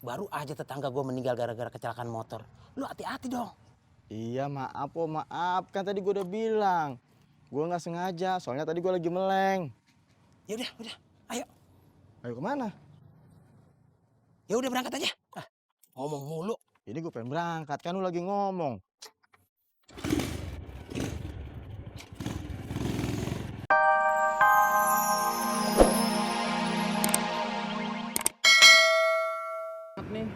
Baru aja tetangga gue meninggal gara-gara kecelakaan motor. Lu hati-hati dong. Iya maaf po, maaf. Kan tadi gue udah bilang. Gue nggak sengaja, soalnya tadi gue lagi meleng. Ya udah, ayo. Ayo kemana? Ya udah berangkat aja. Ngomong mulu. Ini gue pengen berangkat, kan lu lagi ngomong. Nih.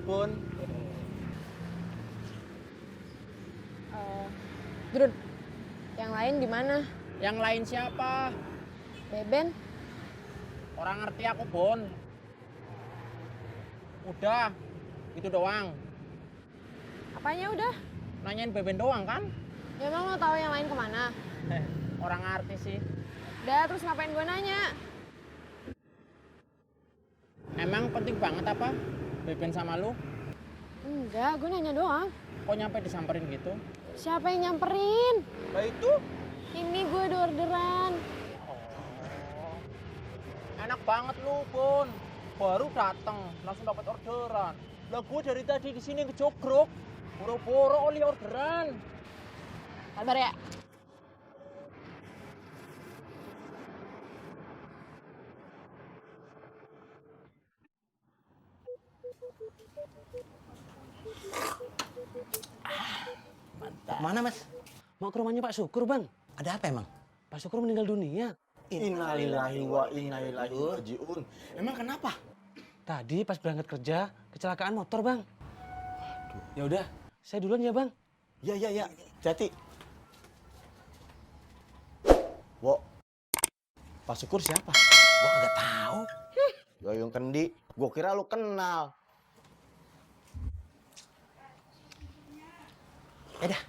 Pun. Drun, yang lain di mana? Yang lain siapa? Beben? Orang ngerti aku, Bon. Udah, itu doang. Apanya udah? Nanyain Beben doang kan? Ya emang lo tahu yang lain kemana? Orang ngerti sih. Udah, terus ngapain gue nanya? Emang penting banget apa? Beben sama lu? Enggak, gue nanya doang. Kok nyampe disamperin gitu? Siapa yang nyamperin? Lah itu. Ini gue ada orderan. Oh. Enak banget lu, Bon. Baru datang, langsung dapat orderan. Lah gue dari tadi di sini ngejogrok. Boro-boro oli orderan. Sabar ya. Mantap. Mana mas? Mau ke rumahnya Pak Syukur, Bang. Ada apa emang? Pak Syukur meninggal dunia. Innalillahi wa inna ilaihi rajiun. Emang kenapa? Tadi pas berangkat kerja, kecelakaan motor, Bang. Ya udah, saya duluan ya, Bang. Ya. Jati. Wo. Pak Syukur siapa? Gua kagak tahu. Yoyong Kendi. Gua kira lu kenal. Dah,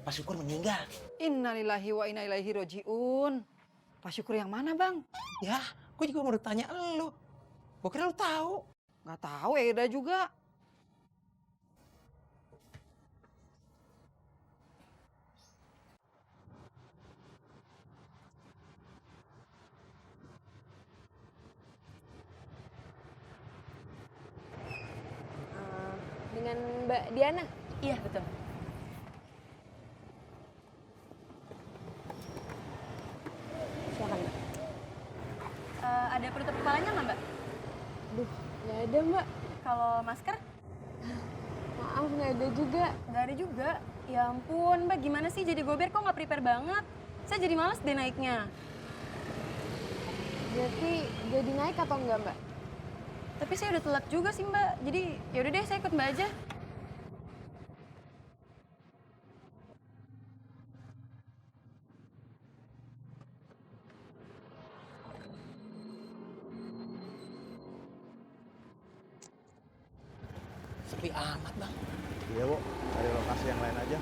Pak Syukur meninggal. Innalillahi wa inna ilaihi rajiun. Pak Syukur yang mana, Bang? Ya, gue juga mau tanya lu. Gua kira lu tahu. Nggak tahu, Eda juga. Dengan Mbak Diana? Iya, betul. Silakan, Mbak. Ada penutup kepalanya nggak, Mbak? Aduh, nggak ada, Mbak. Kalau masker? Maaf, nggak ada juga. Nggak ada juga. Ya ampun, Mbak, gimana sih jadi gober kok nggak prepare banget? Saya jadi males deh naiknya. Berarti jadi naik atau enggak, Mbak? Tapi saya udah telat juga sih, Mbak. Jadi yaudah deh, saya ikut Mbak aja. Sepi amat bang. Iya, Wo. Cari lokasi yang lain aja.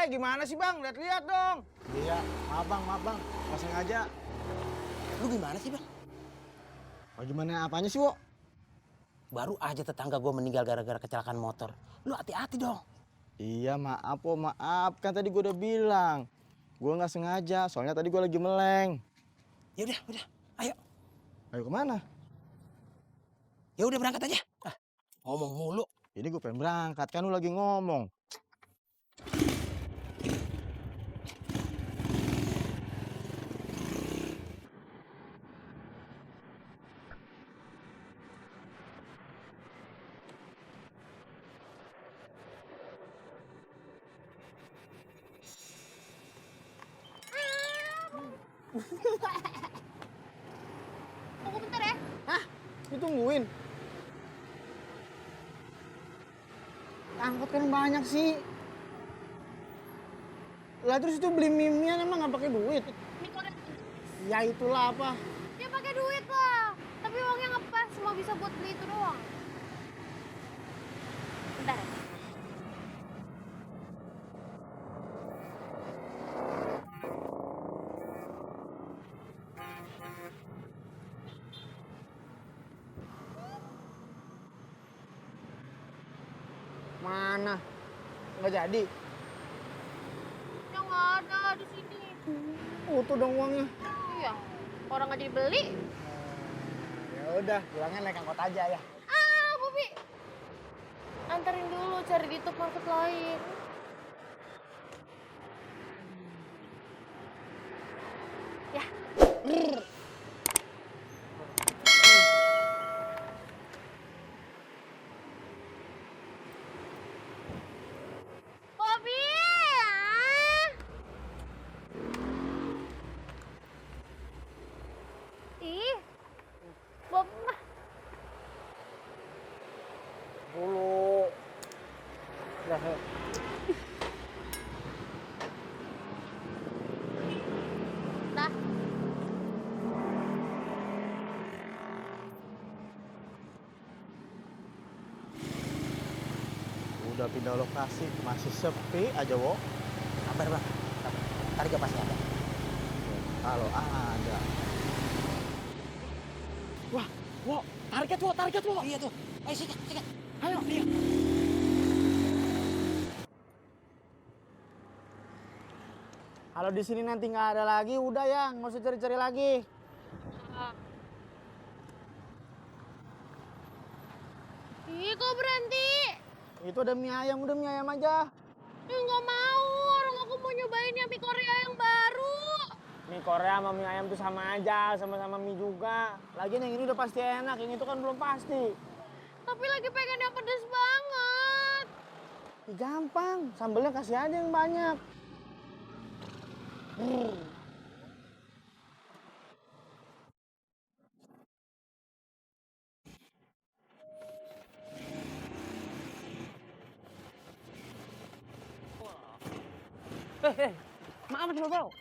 Gimana sih, Bang? Lihat-lihat dong. Iya, maaf bang. Nggak sengaja. Lu gimana sih bang? Oh, gimana apanya sih, Wo? Baru aja tetangga gue meninggal gara-gara kecelakaan motor. Lu hati-hati dong. Iya maaf po, maaf. Kan tadi gue udah bilang. Gue nggak sengaja, soalnya tadi gue lagi meleng. Ya udah, ayo. Ayo kemana? Ya udah berangkat aja. Ngomong mulu. Ini gue pengen berangkat, kan lu lagi ngomong. Tunggu bentar ya. Ditungguin. Angkot kan banyak sih. Lah terus itu beli mie-mian emang nggak pakai duit? Ya itulah apa. Ya pakai duit lah. Tapi uangnya ngepas, cuma bisa buat beli itu doang. Bentar ya. Mana? Nggak jadi. Ya nggak ada di sini. Utuh dong uangnya. Iya, orang nggak jadi beli. Ya udah, pulangnya naik angkot aja ya. Ah, Bobi. Anterin dulu cari di top market lain. Ya. Bobi. Ah. Ih. Bob. Dulu. Udah, ayo. Dah. Udah pindah lokasi, masih sepi aja, Wo. Sabar bang, sabar. Ntar juga pasti ada. Kalau ada. Wah, Wo, target, Wo. Iya tuh, ayo sikat. Ayo, iya. Kalau di sini nanti nggak ada lagi, udah ya, nggak usah cari-cari lagi. Ih, kok berhenti? Itu ada mie ayam, udah mie ayam aja. Ih, nggak mau. Orang aku mau nyobain yang mie Korea yang baru. Mie Korea sama mie ayam tuh sama aja, sama-sama mie juga. Lagian yang ini udah pasti enak, yang itu kan belum pasti. Tapi lagi pengen yang pedes banget. Ya, gampang, sambelnya kasih aja yang banyak. Maaf Mas Bro.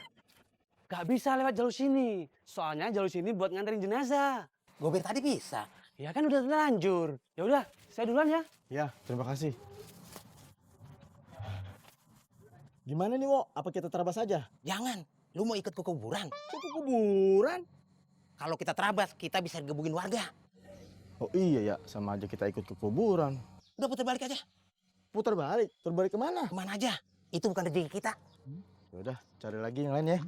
Gak bisa lewat jalur sini. Soalnya jalur sini buat nganterin jenazah. Gober tadi bisa. Ya kan udah terlanjur. Ya udah, saya duluan ya. Ya, terima kasih. Gimana nih, Wo? Apa kita terabas aja? Jangan, lu mau ikut ke kuburan. Ke kuburan? Kalau kita terabas, kita bisa digebukin warga. Oh iya ya, sama aja kita ikut ke kuburan. Udah putar balik aja. Putar balik kemana? Kemana aja? Itu bukan rezeki kita. Ya udah, cari lagi yang lain ya.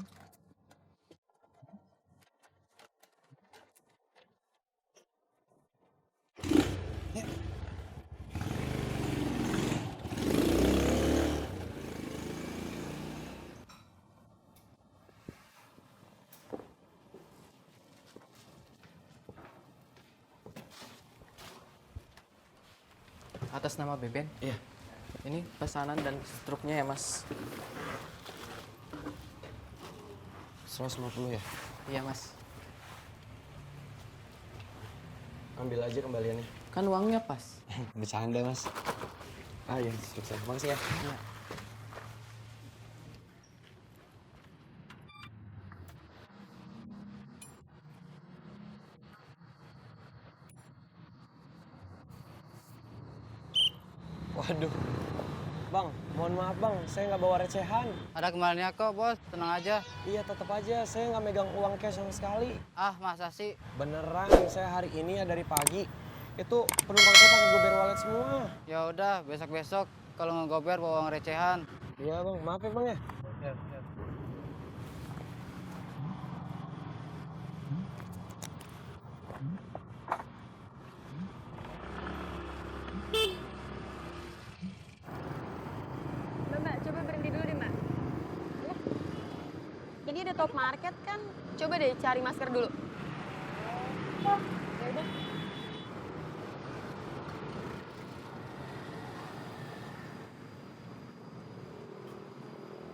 Atas nama Beben? Iya. Ini pesanan dan struknya ya, Mas. 150 ya? Iya, Mas. Ambil aja kembaliannya. Kan uangnya pas. Bercanda, Mas. Ah iya, sukses. Makasih ya. Iya. Waduh. Bang, mohon maaf bang, saya nggak bawa recehan. Ada kembaliannya kok, Bos. Tenang aja. Iya, tetap aja. Saya nggak megang uang cash sama sekali. Ah, masa sih? Beneran, saya hari ini ya dari pagi. Itu penumpang saya pakai gober wallet semua. Ya udah, besok-besok kalau ngegober bawa uang recehan. Iya bang, maaf ya bang ya. Mbak, coba berhenti dulu deh, Mbak. Ini ada top market kan? Coba deh cari masker dulu. Ya udah.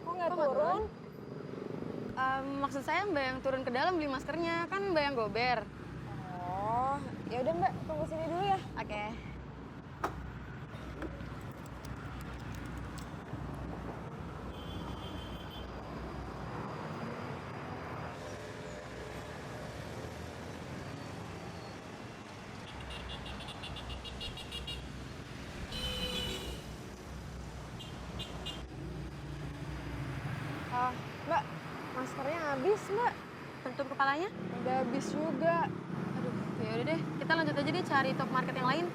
Kok nggak turun? Maksud saya Mbak yang turun ke dalam beli maskernya, kan Mbak yang gober. Oh, ya udah Mbak, tunggu sini dulu ya. Oke. Mbak, maskernya habis, Mbak. Tutup kepalanya? Udah habis juga. Aduh, ya udah deh. Kita lanjut aja deh cari top market yang lain.